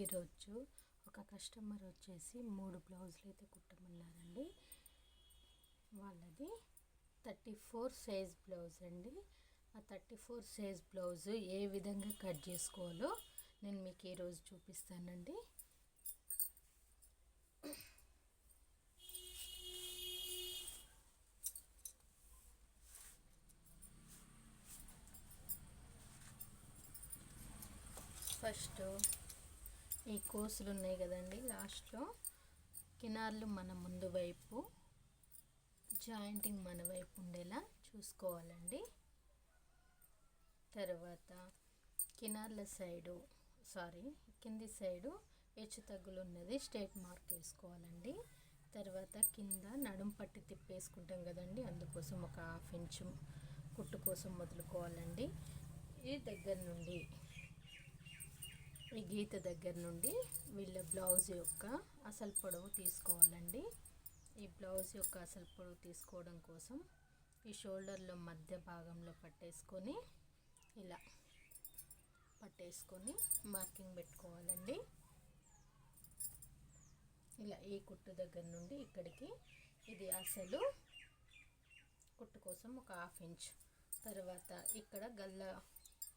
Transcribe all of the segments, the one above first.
ఈరోజు ఒక కస్టమర్ వచ్చేసి 3 బ్లౌజులు అయితే కుట్టమన్నారండి. వాళ్ళది 34 సైజ్ బ్లౌజ్ అండి. ఆ 34 సైజ్ బ్లౌజు ఏ విధంగా కట్ చేసుకోవాలో నేను మీకు ఈరోజు చూపిస్తానండి. ఫస్ట్ ఈ కోసులు ఉన్నాయి కదండి, లాస్ట్లో కినార్లు మన ముందు వైపు, జాయింటింగ్ మన వైపు ఉండేలా చూసుకోవాలండి. తర్వాత కినార్ల సైడు కింది సైడు హెచ్చు తగ్గులు ఉన్నది స్ట్రైట్ మార్క్ వేసుకోవాలండి. తర్వాత కింద నడుం పట్టి తిప్పేసుకుంటాం కదండి, అందుకోసం ఒక 1/2 ఇంచు కుట్టు కోసం మొదలుకోవాలండి. ఈ దగ్గర నుండి, ఈ గీత దగ్గర నుండి వీళ్ళ బ్లౌజ్ యొక్క అసలు పొడవు తీసుకోవాలండి. ఈ బ్లౌజ్ యొక్క అసలు పొడవు తీసుకోవడం కోసం ఈ షోల్డర్లో మధ్య భాగంలో పట్టేసుకొని ఇలా పట్టేసుకొని మార్కింగ్ పెట్టుకోవాలండి. ఇలా ఈ కుట్టు దగ్గర నుండి ఇక్కడికి ఇది అసలు కుట్టు కోసం ఒక 1/2 ఇంచ్. తర్వాత ఇక్కడ గల్ల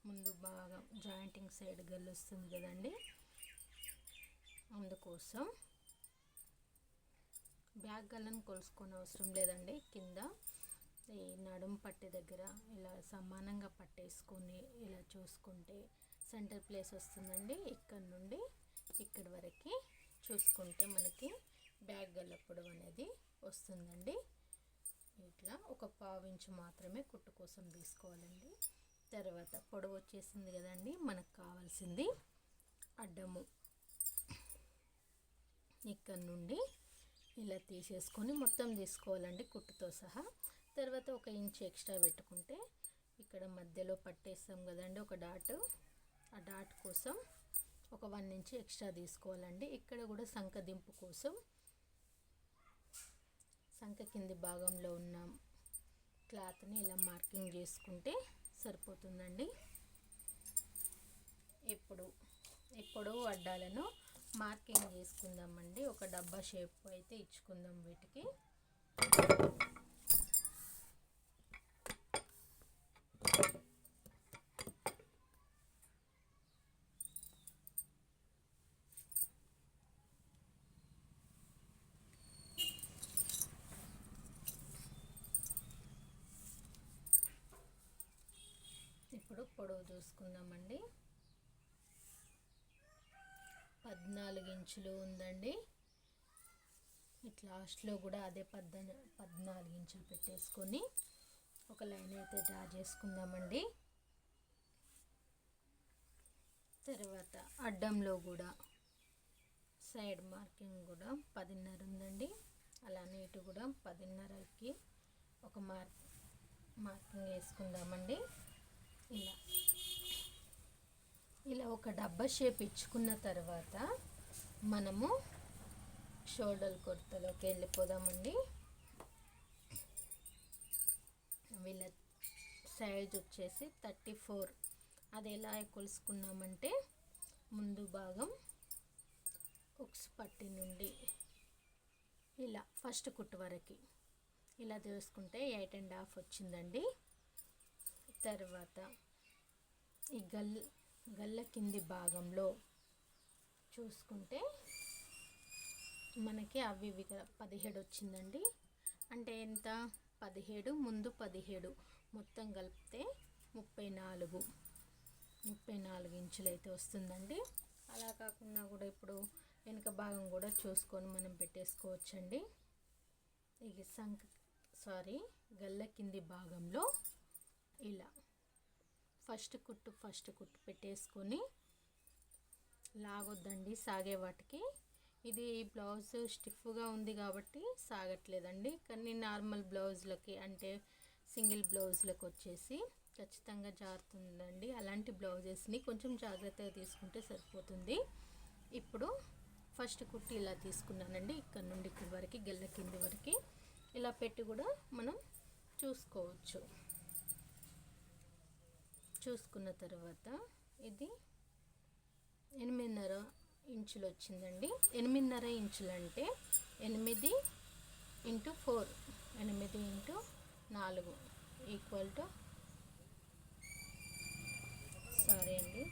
ముందు భాగం జాయింటింగ్ సైడ్ గల్లు వస్తుంది కదండి, అందుకోసం బ్యాక్ గల్లను కొలుసుకొని అవసరం లేదండి. కింద ఈ నడుం పట్టి దగ్గర ఇలా సమానంగా పట్టేసుకొని ఇలా చూసుకుంటే సెంటర్ ప్లేస్ వస్తుందండి. ఇక్కడ నుండి ఇక్కడి వరకు చూసుకుంటే మనకి బ్యాక్ గల్ల పొడవు అనేది వస్తుందండి. ఇట్లా ఒక 1/2 ఇంచు మాత్రమే కుట్టు కోసం తీసుకోవాలండి. తర్వాత పొడవు వచ్చేసింది కదండి, మనకు కావాల్సింది అడ్డము ఇక్కడ నుండి ఇలా తీసేసుకొని మొత్తం తీసుకోవాలండి కుట్టుతో సహా. తర్వాత 1 ఇంచ్ ఎక్స్ట్రా పెట్టుకుంటే ఇక్కడ మధ్యలో పట్టేస్తాం కదండి ఒక డాట్, ఆ డాట్ కోసం ఒక 1 ఇంచ్ ఎక్స్ట్రా తీసుకోవాలండి. ఇక్కడ కూడా సంక దింపు కోసం సంక కింది భాగంలో ఉన్న క్లాత్ని ఇలా మార్కింగ్ చేసుకుంటే సరిపోతుందండి. ఇప్పుడు అడ్డాలను మార్కింగ్ చేసుకుందామండి. ఒక డబ్బా షేప్ అయితే ఇచ్చుకుందాం వీటికి. ఇప్పుడు పొడవు చూసుకుందామండి. 14 ఇంచులు ఉందండి. ఇట్లా లాస్ట్లో కూడా అదే 14 ఇంచులు పెట్టేసుకొని ఒక లైన్ అయితే డ్రా చేసుకుందామండి. తర్వాత అడ్డంలో కూడా సైడ్ మార్కింగ్ కూడా 10.5 ఉందండి. అలానే ఇటు కూడా 10.5కి ఒక మార్కింగ్ వేసుకుందామండి. ఇలా ఒక డబ్బా షేప్ ఇచ్చుకున్న తర్వాత మనము షోల్డర్ కొలతలోకి వెళ్ళిపోదామండి. వీళ్ళ సైజ్ వచ్చేసి 34. అది ఎలా కొలుసుకున్నామంటే ముందు భాగం ఉక్స్ పట్టి నుండి ఇలా ఫస్ట్ కుట్టు వరకు ఇలా తీసుకుంటే 8.5 వచ్చిందండి. తర్వాత ఈ గల్ల కింది భాగంలో చూసుకుంటే మనకి అవి 17 వచ్చిందండి. అంటే ఎంత, 17 ముందు 17 మొత్తం కలిపితే 34 ఇంచులు అయితే వస్తుందండి. అలా కాకుండా కూడా ఇప్పుడు వెనుక భాగం కూడా చూసుకొని మనం పెట్టేసుకోవచ్చండి. ఇది గల్ల కింది భాగంలో ఇలా ఫస్ట్ కుట్టు పెట్టేసుకొని లాగొద్దండి సాగే వాటికి. ఇది బ్లౌజ్ స్టిఫ్గా ఉంది కాబట్టి సాగట్లేదండి, కానీ నార్మల్ బ్లౌజ్లకి అంటే సింగిల్ బ్లౌజ్లకు వచ్చేసి ఖచ్చితంగా జారుతుందండి. అలాంటి బ్లౌజెస్ని కొంచెం జాగ్రత్తగా తీసుకుంటే సరిపోతుంది. ఇప్పుడు ఫస్ట్ కుట్టు ఇలా తీసుకున్నానండి. ఇక్కడ నుండి ఇక్కడి వరకు గల్ల కింది వరకు ఇలా పెట్టి కూడా మనం చూసుకోవచ్చు. చూసుకున్న తర్వాత ఇది 8.5 ఇంచులు వచ్చిందండి. 8.5 ఇంచులు అంటే 8 into 4, 8 into 4 equal to, sorry అండి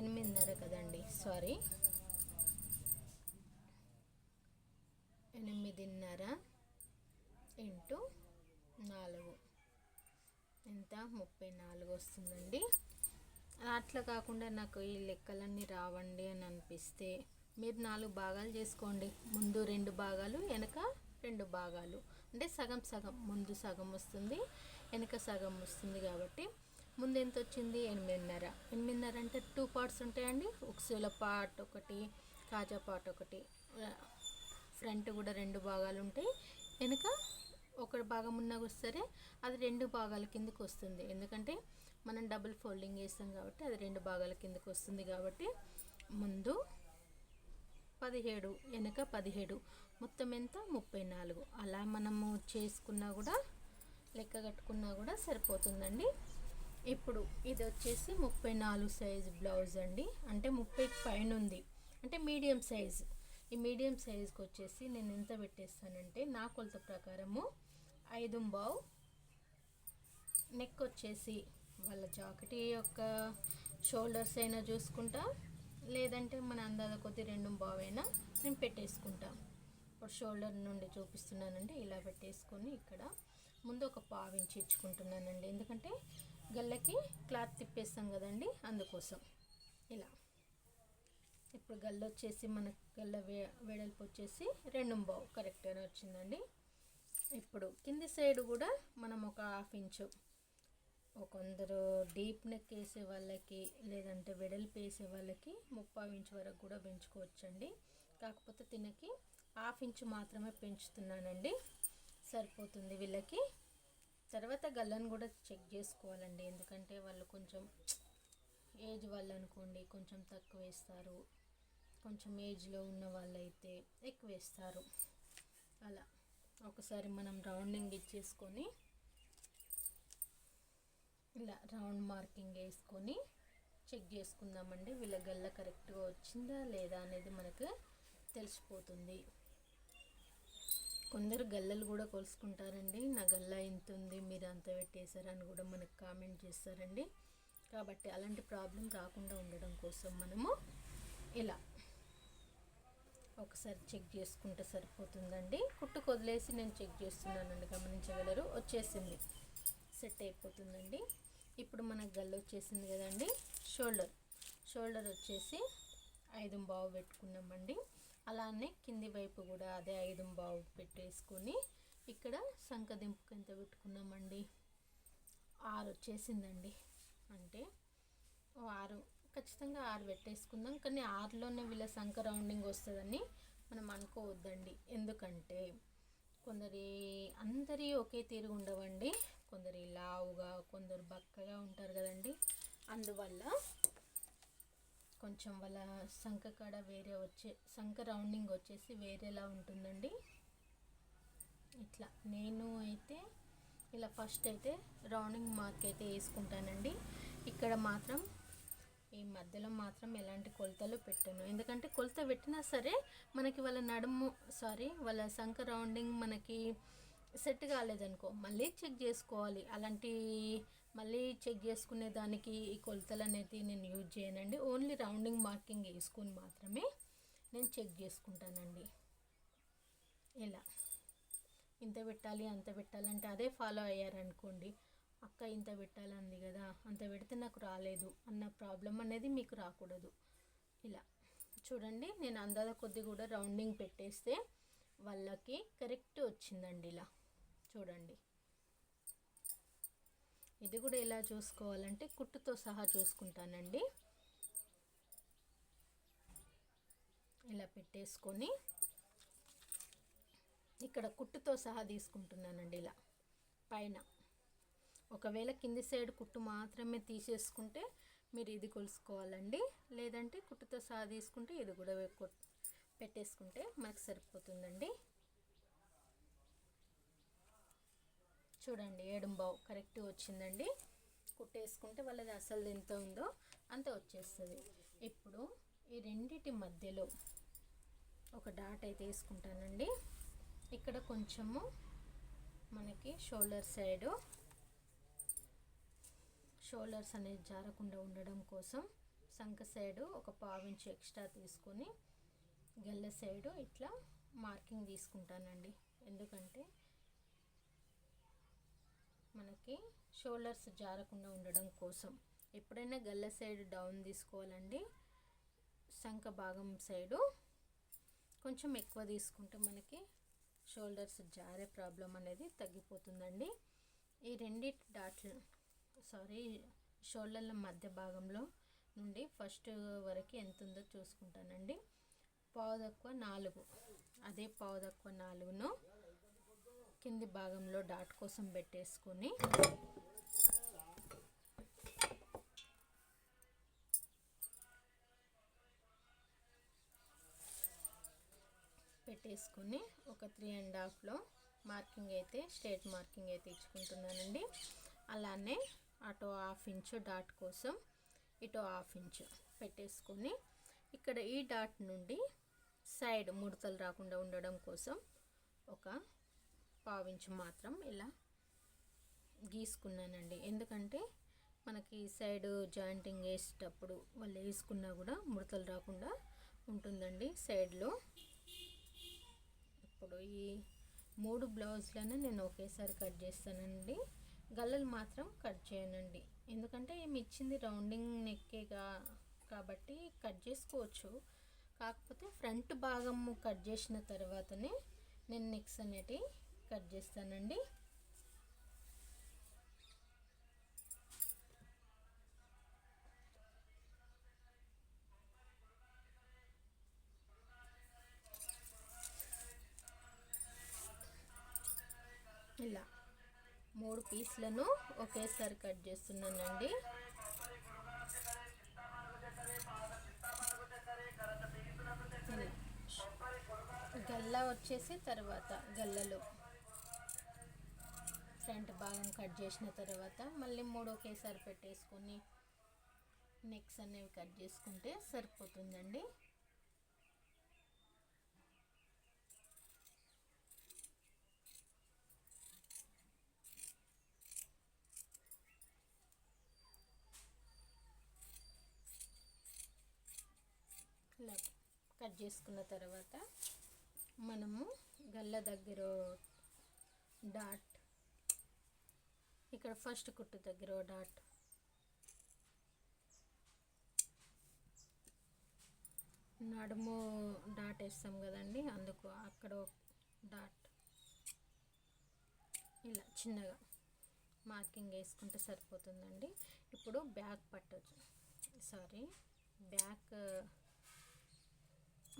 8.5 కదండి, సారీ 8.5 ఇంటూ 4 ఎంత, 34 వస్తుందండి. అట్లా కాకుండా నాకు ఈ లెక్కలన్నీ రావండి అని అనిపిస్తే మీరు 4 భాగాలు చేసుకోండి. ముందు 2 భాగాలు, వెనక 2 భాగాలు, అంటే సగం సగం, ముందు సగం వస్తుంది, వెనక సగం వస్తుంది. కాబట్టి ముందు ఎంత వచ్చింది, 8.5. 8.5 అంటే 2 పార్ట్స్ ఉంటాయండి. ఉక్సుల పార్ట్ ఒకటి, కాజా పార్ట్ ఒకటి, ఫ్రంట్ కూడా 2 భాగాలు ఉంటాయి. వెనక ఒక భాగం ఉన్నా సరే అది 2 భాగాల కిందకు వస్తుంది. ఎందుకంటే మనం డబుల్ ఫోల్డింగ్ చేస్తాం కాబట్టి అది 2 భాగాల కిందకు వస్తుంది. కాబట్టి ముందు 17, వెనక 17, మొత్తం ఎంత, 34. అలా మనము చేసుకున్నా కూడా, లెక్క కట్టుకున్నా కూడా సరిపోతుందండి. ఇప్పుడు ఇది వచ్చేసి 34 సైజు బ్లౌజ్ అండి. అంటే 30కి పైన ఉంది, అంటే మీడియం సైజు. ఈ మీడియం సైజుకి వచ్చేసి నేను ఎంత పెట్టేస్తానంటే, నా కొలత ప్రకారము 5.5. నెక్ వచ్చేసి వాళ్ళ జాకెట్ యొక్క షోల్డర్స్ అయినా చూసుకుంటా, లేదంటే మన అందాజ కొద్ది 2.5 అయినా నేను పెట్టేసుకుంటా. ఇప్పుడు షోల్డర్ నుండి చూపిస్తున్నానండి. ఇలా పెట్టేసుకొని ఇక్కడ ముందు ఒక 1/2 ఇంచ్ ఇచ్చుకుంటున్నానండి. ఎందుకంటే గల్లకి క్లాత్ తిప్పేస్తాం కదండి, అందుకోసం ఇలా. ఇప్పుడు గల్ల వచ్చేసి మన గల్ల వెడల్పు వచ్చేసి 2.5 కరెక్ట్గానే వచ్చిందండి. ఇప్పుడు కింది సైడ్ కూడా మనం ఒక 1/2 ఇంచు, కొందరు డీప్ నెక్ వేసే వాళ్ళకి, లేదంటే వెడల్పు వేసే వాళ్ళకి 3/4 ఇంచు వరకు కూడా పెంచుకోవచ్చండి. కాకపోతే తినకి 1/2 ఇంచు మాత్రమే పెంచుతున్నానండి, సరిపోతుంది వీళ్ళకి. తర్వాత గల్లను కూడా చెక్ చేసుకోవాలండి. ఎందుకంటే వాళ్ళు కొంచెం ఏజ్ వాళ్ళు అనుకోండి కొంచెం తక్కువ వేస్తారు, కొంచెం ఏజ్లో ఉన్న వాళ్ళైతే ఎక్కువ వేస్తారు. అలా ఒకసారి మనం రౌండింగ్ ఇచ్చేసుకొని ఇలా రౌండ్ మార్కింగ్ వేసుకొని చెక్ చేసుకుందామండి. వీళ్ళ గల్ల కరెక్ట్గా వచ్చిందా లేదా అనేది మనకు తెలిసిపోతుంది. కొందరు గల్లలు కూడా కొలుసుకుంటారండి. నా గల్ల ఇంత ఉంది, మీరు అంత పెట్టేశారని కూడా మనకు కామెంట్ చేస్తారండి. కాబట్టి అలాంటి ప్రాబ్లం రాకుండా ఉండడం కోసం మనము ఇలా ఒకసారి చెక్ చేసుకుంటే సరిపోతుందండి. కుట్టుకు వదిలేసి నేను చెక్ చేస్తున్నానండి, గమనించగలరు. వచ్చేసింది, సెట్ అయిపోతుందండి. ఇప్పుడు మనకు గల్ల వచ్చేసింది కదండి. షోల్డర్ వచ్చేసి 5.5 పెట్టుకున్నామండి. అలానే కింది వైపు కూడా అదే 5.5 పెట్టేసుకొని ఇక్కడ సంకదింపుకి ఎంత పెట్టుకున్నామండి, 6 వచ్చేసిందండి. అంటే 6, ఖచ్చితంగా 6 పెట్టేసుకుందాం. కానీ 6లోనే వీళ్ళ సంక రౌండింగ్ వస్తుందని మనం అనుకోవద్దండి. ఎందుకంటే అందరి ఒకే తీరుగా ఉండవండి. కొందరు లావుగా, కొందరు బక్కగా ఉంటారు కదండి. అందువల్ల కొంచెం వాళ్ళ సంక కాడ సంక రౌండింగ్ వచ్చేసి వేరేలా ఉంటుందండి. ఇట్లా నేను అయితే ఇలా ఫస్ట్ అయితే రౌండింగ్ మార్క్ అయితే వేసుకుంటానండి. ఇక్కడ మాత్రం ఈ మధ్యలో మాత్రం ఎలాంటి కొలతలు పెట్టను. ఎందుకంటే కొలత పెట్టినా సరే మనకి వాళ్ళ సంక రౌండింగ్ మనకి సెట్ కాలేదనుకో మళ్ళీ చెక్ చేసుకోవాలి. మళ్ళీ చెక్ చేసుకునే దానికి ఈ కొలతలు అనేది నేను యూజ్ చేయనండి. ఓన్లీ రౌండింగ్ మార్కింగ్ వేసుకొని మాత్రమే నేను చెక్ చేసుకుంటానండి. ఇలా ఇంత పెట్టాలి అంత పెట్టాలంటే అదే ఫాలో అయ్యారనుకోండి, అక్క ఇంత పెట్టాలంది కదా, అంత పెడితే నాకు రాలేదు అన్న ప్రాబ్లం అనేది మీకు రాకూడదు. ఇలా చూడండి, నేను అందాజ కొద్ది కూడా రౌండింగ్ పెట్టేస్తే వాళ్ళకి కరెక్ట్ వచ్చిందండి. ఇలా చూడండి. ఇది కూడా ఎలా చూసుకోవాలంటే కుట్టుతో సహా చూసుకుంటానండి. ఇలా పెట్టేసుకొని ఇక్కడ కుట్టుతో సహా తీసుకుంటున్నానండి. ఇలా పైన ఒకవేళ కింది సైడ్ కుట్టు మాత్రమే తీసేసుకుంటే మీరు ఇది కొలుసుకోవాలండి. లేదంటే కుట్టుతో సహా తీసుకుంటే ఇది కూడా పెట్టేసుకుంటే మనకు సరిపోతుందండి. చూడండి 7.5 కరెక్ట్ వచ్చిందండి. కుట్టేసుకుంటే వాళ్ళది అసలు ఎంత ఉందో అంత వచ్చేస్తుంది. ఇప్పుడు ఈ రెండిటి మధ్యలో ఒక డాట్ అయితే వేసుకుంటానండి. ఇక్కడ కొంచెము మనకి షోల్డర్స్ అనేది జారకుండా ఉండడం కోసం సంక సైడు ఒక 1/2 ఇంచ్ ఎక్స్ట్రా తీసుకొని గల్ల సైడు ఇట్లా మార్కింగ్ తీసుకుంటానండి. ఎందుకంటే మనకి షోల్డర్స్ జారకుండా ఉండడం కోసం. ఎప్పుడైనా గల్ల సైడ్ డౌన్ తీసుకోవాలండి. సంక భాగం సైడు కొంచెం ఎక్కువ తీసుకుంటే మనకి షోల్డర్స్ జారే ప్రాబ్లం అనేది తగ్గిపోతుందండి. ఈ రెండిటి షోల్డర్ల మధ్య భాగంలో నుండి ఫస్ట్ వరకు ఎంత ఉందో చూసుకుంటానండి. 4 అదే 4ను కింది భాగంలో డాట్ కోసం పెట్టేసుకొని ఒక 3.5లో మార్కింగ్ అయితే స్ట్రేట్ మార్కింగ్ అయితే ఇచ్చుకుంటున్నానండి. అలానే అటు 1/2 ఇంచు డాట్ కోసం ఇటు 1/2 ఇంచు పెట్టేసుకొని ఇక్కడ ఈ డాట్ నుండి సైడ్ ముడతలు రాకుండా ఉండడం కోసం ఒక 1/2 ఇంచు మాత్రం ఇలా గీసుకున్నానండి. ఎందుకంటే మనకి సైడ్ జాయింటింగ్ వేసేటప్పుడు వాళ్ళు వేసుకున్నా కూడా ముడతలు రాకుండా ఉంటుందండి సైడ్లో. ఇప్పుడు ఈ 3 బ్లౌజ్లను నేను ఒకేసారి కట్ చేస్తానండి. గల్లలు మాత్రం కట్ చేయనండి. ఎందుకంటే ఏమి ఇచ్చింది రౌండింగ్ నెక్కేగా కాబట్టి కట్ చేసుకోవచ్చు. కాకపోతే ఫ్రంట్ భాగము కట్ చేసిన తర్వాతనే నేను నెక్స్ అనేటివి కట్ చేస్తానండి. ఇలా 3 పీస్లను ఒకేసారి కట్ చేస్తున్నానండి. గల్ల వచ్చేసి తర్వాత గల్లలో ఫ్రంట్ భాగం కట్ చేసిన తర్వాత మళ్ళీ 3 ఒకేసారి పెట్టేసుకొని నెక్స్ అనేవి కట్ చేసుకుంటే సరిపోతుందండి. ఇలా కట్ చేసుకున్న తర్వాత మనము గల్ల దగ్గర డాట్, ఇక్కడ ఫస్ట్ కుట్టు దగ్గర డాట్, నడుము డాట్ వేస్తాం కదండి, అందుకు అక్కడ డాట్ ఇలా చిన్నగా మార్కింగ్ వేసుకుంటే సరిపోతుందండి. ఇప్పుడు బ్యాక్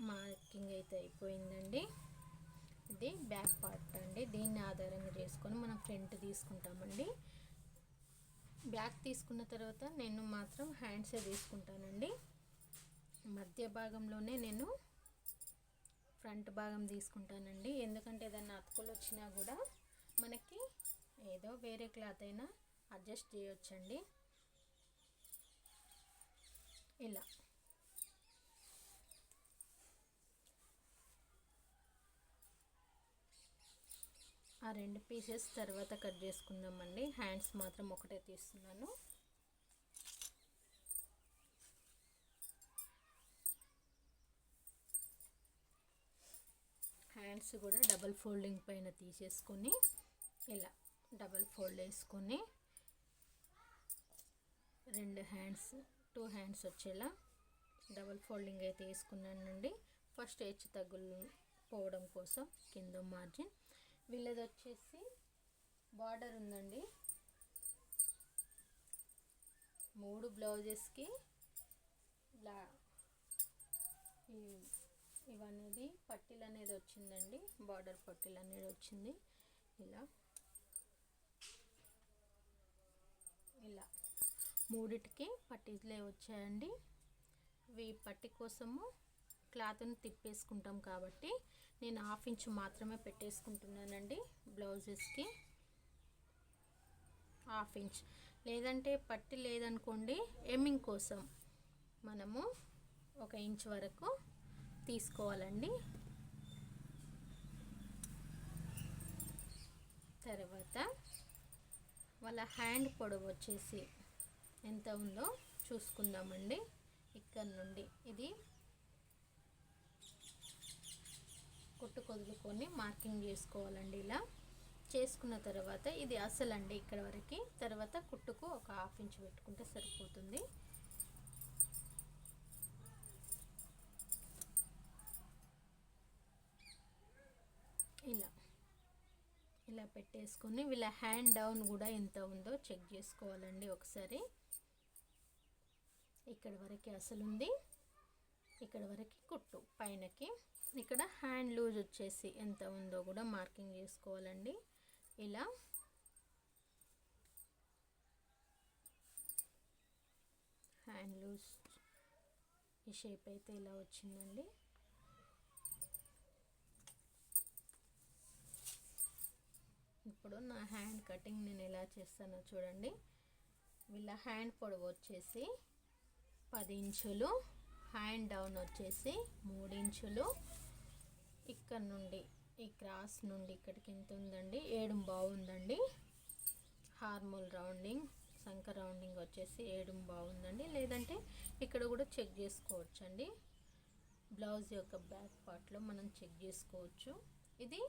మార్కింగ్ అయితే అయిపోయిందండి. ఇది బ్యాక్ పార్ట్ అండి. దీన్ని ఆధారంగా చేసుకొని మనం ఫ్రంట్ తీసుకుంటామండి. బ్యాక్ తీసుకున్న తర్వాత నేను మాత్రం హ్యాండ్సే తీసుకుంటానండి. మధ్య భాగంలోనే నేను ఫ్రంట్ భాగం తీసుకుంటానండి. ఎందుకంటే ఏదైనా అతుకులు వచ్చినా కూడా మనకి ఏదో వేరే క్లాత్ అయినా అడ్జస్ట్ చేయొచ్చండి. ఇలా ఆ 2 పీసెస్ తర్వాత కట్ చేసుకుందామండి. హ్యాండ్స్ మాత్రం ఒకటే తీస్తున్నాను. హ్యాండ్స్ కూడా డబల్ ఫోల్డింగ్ పైన తీసేసుకొని ఇలా డబల్ ఫోల్డ్ వేసుకొని 2 హ్యాండ్స్ వచ్చేలా డబల్ ఫోల్డింగ్ అయితే వేసుకున్నానండి. ఫస్ట్ హెచ్చు తగ్గులు పోవడం కోసం కింద మార్జిన్, వీళ్ళది వచ్చేసి బార్డర్ ఉందండి. 3 బ్లౌజెస్కి ఇవనేది పట్టీలు అనేది వచ్చిందండి. బార్డర్ పట్టీలు అనేది వచ్చింది. ఇలా 3టికి పట్టీలే వచ్చాయండి. ఈ పట్టీ కోసము క్లాత్ని తిప్పేసుకుంటాం కాబట్టి నేను 1/2 ఇంచ్ మాత్రమే పెట్టేసుకుంటున్నానండి. బ్లౌజెస్కి 1/2 ఇంచ్, లేదంటే పట్టీ లేదనుకోండి ఎమ్మింగ్ కోసం మనము 1 ఇంచ్ వరకు తీసుకోవాలండి. తర్వాత వాళ్ళ హ్యాండ్ పొడవు వచ్చేసి ఎంత ఉందో చూసుకుందామండి. ఇక్కడ నుండి ఇది కుట్టు కొదులుకొని మార్కింగ్ చేసుకోవాలండి. ఇలా చేసుకున్న తర్వాత ఇది అసలండి ఇక్కడ వరకు. తర్వాత కుట్టుకు ఒక 1/2 ఇంచ్ పెట్టుకుంటే సరిపోతుంది. ఇలా పెట్టేసుకొని వీళ్ళ హ్యాండ్ డౌన్ కూడా ఎంత ఉందో చెక్ చేసుకోవాలండి ఒకసారి. ఇక్కడ వరకు అసలు ఉంది, ఇక్కడ వరకు కుట్టు పైనకి. ఇక్కడ హ్యాండ్ లూజ్ వచ్చేసి ఎంత ఉందో కూడా మార్కింగ్ చేసుకోవాలండి. ఇలా హ్యాండ్ లూజ్ ఈ షేప్ అయితే ఇలా వచ్చిందండి. ఇప్పుడు నా హ్యాండ్ కటింగ్ నేను ఎలా చేస్తానో చూడండి. వీళ్ళ హ్యాండ్ పొడవు వచ్చేసి 10 ఇంచులు, హ్యాండ్ డౌన్ వచ్చేసి 3 ఇంచులు. ఇక్కడ నుండి ఈ క్రాస్ నుండి ఇక్కడికి ఎంత ఉందండి, 7.5 ఉందండి. హార్మోల్ రౌండింగ్, సంక రౌండింగ్ వచ్చేసి 7.5 ఉందండి. లేదంటే ఇక్కడ కూడా చెక్ చేసుకోవచ్చండి. బ్లౌజ్ యొక్క బ్యాక్ పార్ట్లో మనం చెక్ చేసుకోవచ్చు. ఇది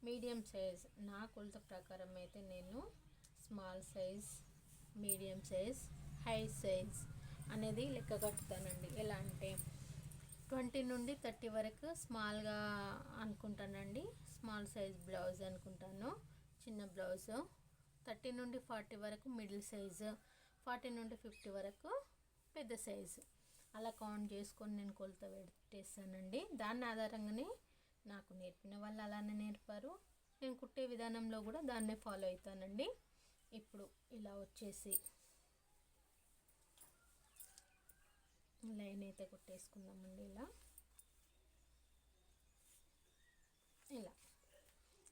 మీడియం సైజ్, నా కొలత ప్రకారం అయితే నేను small size, medium size, high size అనేది లెక్క కట్టుతానండి. ఎలా అంటే 20 నుండి 30 వరకు స్మాల్గా అనుకుంటానండి, స్మాల్ సైజ్ బ్లౌజ్ అనుకుంటాను, చిన్న బ్లౌజు. 30 నుండి 40 వరకు మిడిల్ సైజు, 40 నుండి 50 వరకు పెద్ద సైజు. అలా కౌంట్ చేసుకొని నేను కొలత పెట్టేస్తానండి. దాని ఆధారంగానే నాకు నేర్పిన వాళ్ళు అలానే నేర్పారు, నేను కుట్టే విధానంలో కూడా దాన్నే ఫాలో అవుతానండి. ఇప్పుడు ఇలా వచ్చేసి లైన్ అయితే కుట్టేసుకుందామండి.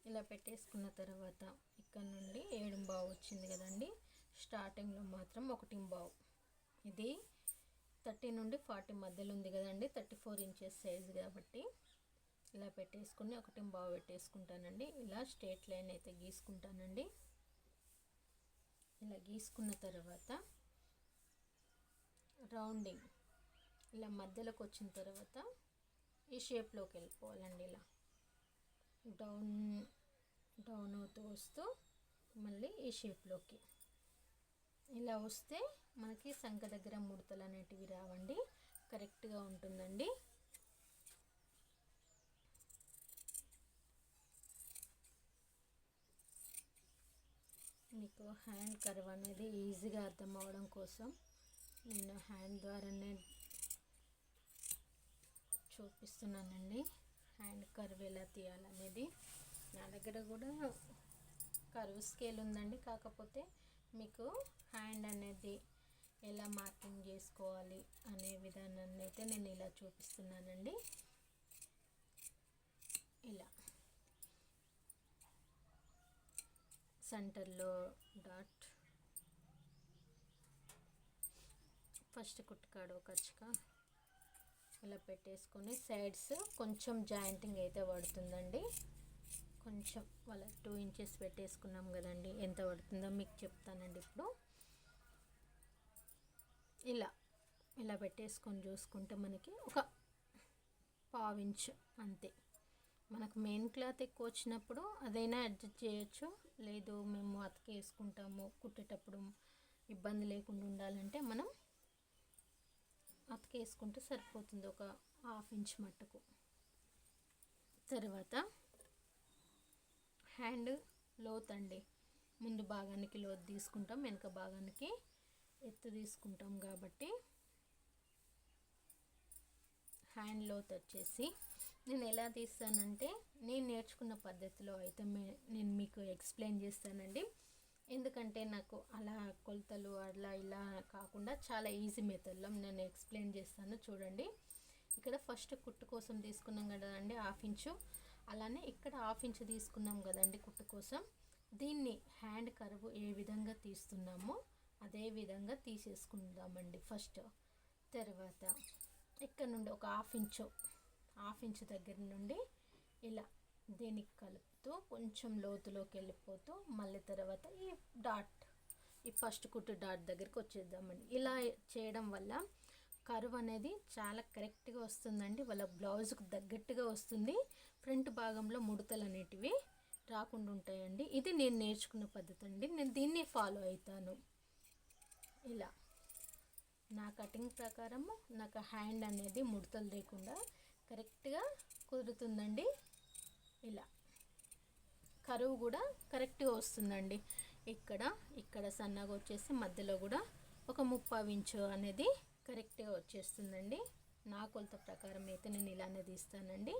ఇలా పెట్టేసుకున్న తర్వాత ఇక్కడ నుండి 7.5 వచ్చింది కదండి. స్టార్టింగ్లో మాత్రం 1.5, ఇది 30 నుండి 40 మధ్యలో ఉంది కదండి, 34 ఇంచెస్ సైజు కాబట్టి ఇలా పెట్టేసుకుని 1.5 పెట్టేసుకుంటానండి. ఇలా స్ట్రేట్ లైన్ అయితే గీసుకుంటానండి. ఇలా గీసుకున్న తర్వాత రౌండింగ్ ఇలా మధ్యలోకి వచ్చిన తర్వాత ఈ షేప్లోకి వెళ్ళిపోవాలండి. ఇలా డౌన్ అవుతూ వస్తూ మళ్ళీ ఈ షేప్లోకి ఇలా వస్తే మనకి సంక దగ్గర ముడతలు అనేటివి రావండి, కరెక్ట్గా ఉంటుందండి. మీకు హ్యాండ్ కర్వ్ అనేది ఈజీగా అర్థం అవ్వడం కోసం నేను హ్యాండ్ ద్వారానే చూపిస్తున్నానండి. హ్యాండ్ కర్వ్ ఎలా తీయాలనేది నా దగ్గర కూడా కర్వ్ స్కేల్ ఉందండి. కాకపోతే మీకు హ్యాండ్ అనేది ఎలా మార్కింగ్ చేసుకోవాలి అనే విధానాన్ని అయితే నేను ఇలా చూపిస్తున్నానండి. ఇలా సెంటర్లో డాట్, ఫస్ట్ కుట్టుకాడు ఖర్చుగా ఇలా పెట్టేసుకొని సైడ్స్ కొంచెం జాయింటింగ్ అయితే పడుతుందండి. కొంచెం వాళ్ళ 2 ఇంచెస్ పెట్టేసుకున్నాం కదండి, ఎంత పడుతుందో మీకు చెప్తానండి. ఇప్పుడు ఇలా పెట్టేసుకొని చూసుకుంటే మనకి ఒక 1/2 ఇంచు అంతే. మనకు మెయిన్ క్లాత్ ఎక్కువ వచ్చినప్పుడు అదైనా అడ్జస్ట్ చేయొచ్చు, లేదు మేము అతికేసుకుంటాము కుట్టేటప్పుడు ఇబ్బంది లేకుండా ఉండాలంటే మనం అతికేసుకుంటే సరిపోతుంది, ఒక 1/2 ఇంచ్ మట్టుకు. తర్వాత హ్యాండ్ లోత్ అండి, ముందు భాగానికి లోతు తీసుకుంటాం, వెనక భాగానికి ఎత్తు తీసుకుంటాం కాబట్టి హ్యాండ్ లోత్ వచ్చేసి నేను ఎలా తీస్తానంటే నేను నేర్చుకున్న పద్ధతిలో అయితే నేను మీకు ఎక్స్ప్లెయిన్ చేస్తానండి. ఎందుకంటే నాకు అలా కొలతలు అలా ఇలా కాకుండా చాలా ఈజీ మెథడ్లో నేను ఎక్స్ప్లెయిన్ చేస్తాను. చూడండి, ఇక్కడ ఫస్ట్ కుట్టు కోసం తీసుకున్నాం కదండి 1/2 ఇంచు, అలానే ఇక్కడ 1/2 ఇంచు తీసుకున్నాం కదండి కుట్టు కోసం. దీన్ని హ్యాండ్ కర్వ్ ఏ విధంగా తీస్తున్నామో అదే విధంగా తీసేసుకుందామండి ఫస్ట్. తర్వాత ఇక్కడ నుండి ఒక హాఫ్ ఇంచు దగ్గర నుండి ఇలా దీనికి కలుపుతూ కొంచెం లోతులోకి వెళ్ళిపోతూ మళ్ళీ తర్వాత ఈ ఫస్ట్ కుట్టు డాట్ దగ్గరికి వచ్చేద్దామండి. ఇలా చేయడం వల్ల కర్వ్ అనేది చాలా కరెక్ట్గా వస్తుందండి. వాళ్ళ బ్లౌజ్కి తగ్గట్టుగా వస్తుంది. ఫ్రంట్ భాగంలో ముడతలు అనేటివి రాకుండా ఉంటాయండి. ఇది నేను నేర్చుకున్న పద్ధతి అండి. నేను దీన్ని ఫాలో అవుతాను. ఇలా నా కటింగ్ ప్రకారము నాకు హ్యాండ్ అనేది ముడతలు లేకుండా కరెక్ట్గా కుదురుతుందండి. ఇలా కరువు కూడా కరెక్ట్గా వస్తుందండి. ఇక్కడ సన్నగా వచ్చేసి మధ్యలో కూడా ఒక 3/4 ఇంచు అనేది కరెక్ట్గా వచ్చేస్తుందండి. నా కొలత ప్రకారం అయితే నేను ఇలానే తీస్తానండి.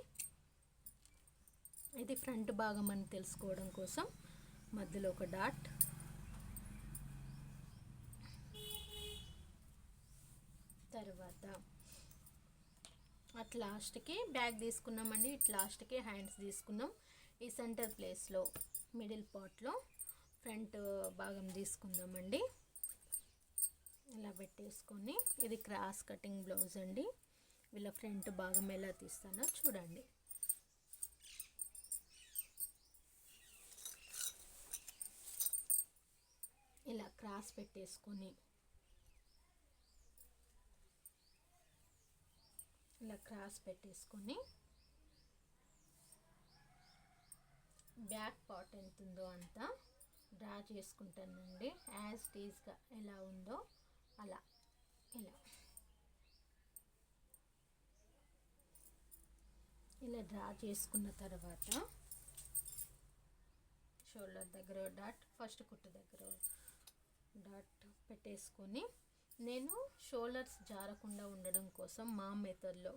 ఇది ఫ్రంట్ భాగం అని తెలుసుకోవడం కోసం మధ్యలో ఒక డాట్, తర్వాత అట్ లాస్ట్కి బ్యాక్ తీసుకున్నామండి. ఇట్ లాస్ట్కి హ్యాండ్స్ తీసుకున్నాం. ఈ సెంటర్ ప్లేస్లో మిడిల్ పార్ట్లో ఫ్రంట్ భాగం తీసుకుందామండి. ఇలా పెట్టేసుకొని ఇది క్రాస్ కటింగ్ బ్లౌజ్ అండి. వీళ్ళ ఫ్రంట్ భాగం ఎలా తీస్తానో చూడండి. ఇలా క్రాస్ పెట్టేసుకొని బ్యాక్ పార్ట్ ఎంత ఉందో అంతా డ్రా చేసుకుంటానండి. యాజ్ టీజ్గా ఎలా ఉందో అలా ఇలా డ్రా చేసుకున్న తర్వాత షోల్డర్ దగ్గర డాట్, ఫస్ట్ కుట్టు దగ్గర డాట్ పెట్టేసుకొని నేను షోల్డర్స్ జారకుండా ఉండడం కోసం మా మెథడ్లో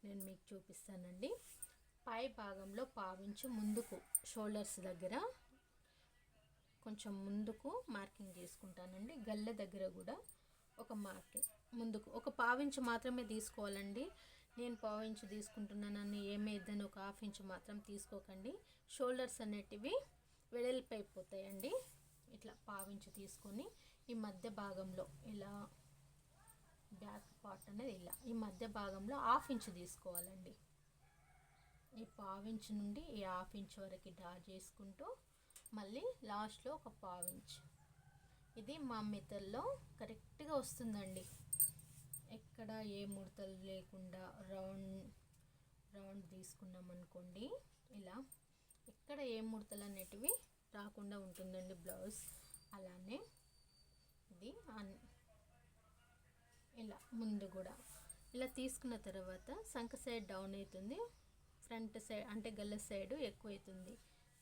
నేను మీకు చూపిస్తానండి. పై భాగంలో 1/4 ఇంచు ముందుకు షోల్డర్స్ దగ్గర కొంచెం ముందుకు మార్కింగ్ చేసుకుంటానండి. గల్లె దగ్గర కూడా ఒక మార్కింగ్ ముందుకు ఒక 1/4 ఇంచు మాత్రమే తీసుకోవాలండి. నేను 1/4 ఇంచు తీసుకుంటున్నానని ఏమైందని ఒక 1/2 ఇంచు మాత్రం తీసుకోకండి. షోల్డర్స్ అనేటివి వెడల్పు అయిపోతాయండి. ఇట్లా 1/4 ఇంచు తీసుకొని ఈ మధ్య భాగంలో ఇలా బ్యాక్ పార్ట్ అనేది ఇలా ఈ మధ్య భాగంలో 1/2 ఇంచు తీసుకోవాలండి. ఈ 1/4 ఇంచు నుండి ఈ 1/2 ఇంచు వరకు డ్రా చేసుకుంటూ మళ్ళీ లాస్ట్లో ఒక 1/4 ఇంచు. ఇది మా మెథడ్లో కరెక్ట్గా వస్తుందండి. ఎక్కడ ఏ ముడతలు లేకుండా రౌండ్ తీసుకున్నాం అనుకోండి. ఇలా ఎక్కడ ఏ ముడతలు అనేటివి రాకుండా ఉంటుందండి బ్లౌజ్. అలానే ఇది ఇలా ముందు కూడా ఇలా తీసుకున్న తర్వాత సంక సైడ్ డౌన్ అవుతుంది, ఫ్రంట్ సైడ్ అంటే గల్ల సైడ్ ఎక్కువ అవుతుంది.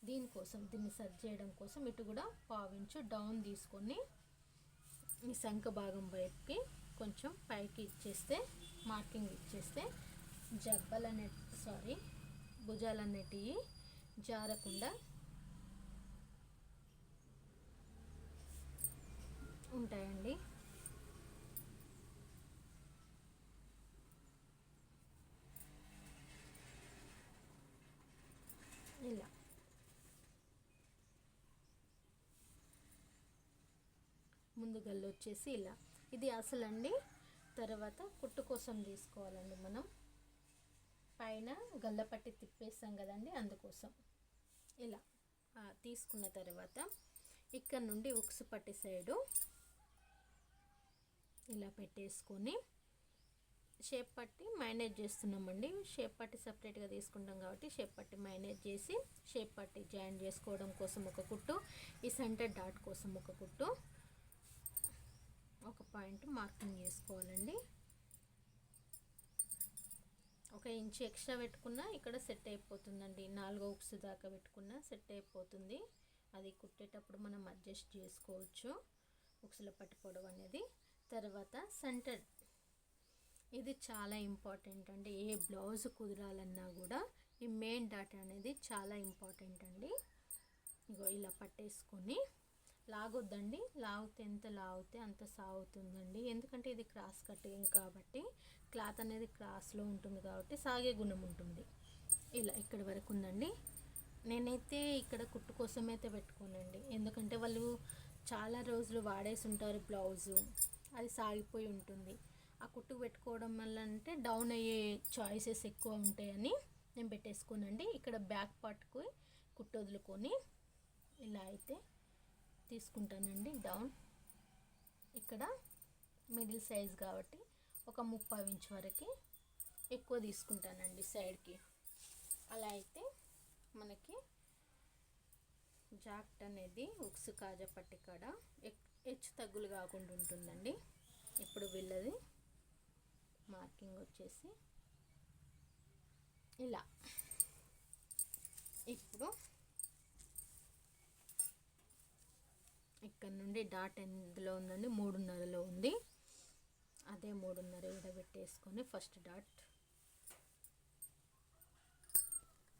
దీన్ని సర్చ్ చేయడం కోసం ఇటు కూడా 1/4 ఇంచు డౌన్ తీసుకొని ఈ సంక భాగం వైపుకి కొంచెం పైకి ఇచ్చేస్తే మార్కింగ్ ఇచ్చేస్తే భుజాలు అనేటివి జారకుండా ఉంటాయండి. ఇలా ముందు గల్లు వచ్చేసి ఇలా ఇది అసలండి. తర్వాత కుట్టు కోసం తీసుకోవాలండి. మనం పైన గల్లపట్టి తిప్పేస్తాం కదండి, అందుకోసం ఇలా తీసుకున్న తర్వాత ఇక్కడ నుండి ఉక్స్ పట్టి సైడు ఇలా పెట్టేసుకొని షేప్ పట్టి మైనేజ్ చేస్తున్నామండి. షేప్ పట్టి సపరేట్గా తీసుకుంటాం కాబట్టి షేప్ పట్టి మైనేజ్ చేసి షేప్ పట్టి జాయిన్ చేసుకోవడం కోసం ఒక కుట్టు, ఈ సెంటర్ డాట్ కోసం ఒక కుట్టు, ఒక పాయింట్ మార్కింగ్ చేసుకోవాలండి. 1 ఇంచు ఎక్స్ట్రా పెట్టుకున్నా ఇక్కడ సెట్ అయిపోతుందండి. 4 ఉక్స్ దాకా పెట్టుకున్నా సెట్ అయిపోతుంది. అది కుట్టేటప్పుడు మనం అడ్జస్ట్ చేసుకోవచ్చు ఉక్సుల పట్టి పొడవు అనేది. తర్వాత సెంటర్ ఇది చాలా ఇంపార్టెంట్ అండి. ఏ బ్లౌజ్ కుదరాలన్నా కూడా ఈ మెయిన్ డాట్ అనేది చాలా ఇంపార్టెంట్ అండి. ఇగో ఇలా పట్టేసుకొని లాగొద్దండి. ఎంత లాగితే అంత సాగుతుందండి. ఎందుకంటే ఇది క్రాస్ కటింగ్ కాబట్టి క్లాత్ అనేది క్రాస్లో ఉంటుంది కాబట్టి సాగే గుణం ఉంటుంది. ఇలా ఇక్కడి వరకు ఉందండి. నేనైతే ఇక్కడ కుట్టు కోసం అయితే పెట్టుకోనండి. ఎందుకంటే వాళ్ళు చాలా రోజులు వాడేసి ఉంటారు బ్లౌజు, అది సాగిపోయి ఉంటుంది. ఆ కుట్టు పెట్టుకోవడం వల్ల అంటే డౌన్ అయ్యే చాయిసెస్ ఎక్కువ ఉంటాయని నేను పెట్టేసుకోనండి. ఇక్కడ బ్యాక్ పార్ట్కి కుట్టు వదులుకొని ఇలా అయితే తీసుకుంటానండి డౌన్. ఇక్కడ మిడిల్ సైజ్ కాబట్టి ఒక 30 ఇంచ్ వరకు ఎక్కువ తీసుకుంటానండి సైడ్కి. అలా అయితే మనకి జాకెట్ అనేది ఉక్సు కాజా పట్టి కాడ హెచ్చు తగ్గులు కాకుండా ఉంటుందండి. ఇప్పుడు వీళ్ళది మార్కింగ్ వచ్చేసి ఇలా. ఇప్పుడు ఇక్కడ నుండి డాట్ ఎందులో ఉందండి, 3.5లో ఉంది. అదే 3.5 విడబెట్టేసుకొని ఫస్ట్ డాట్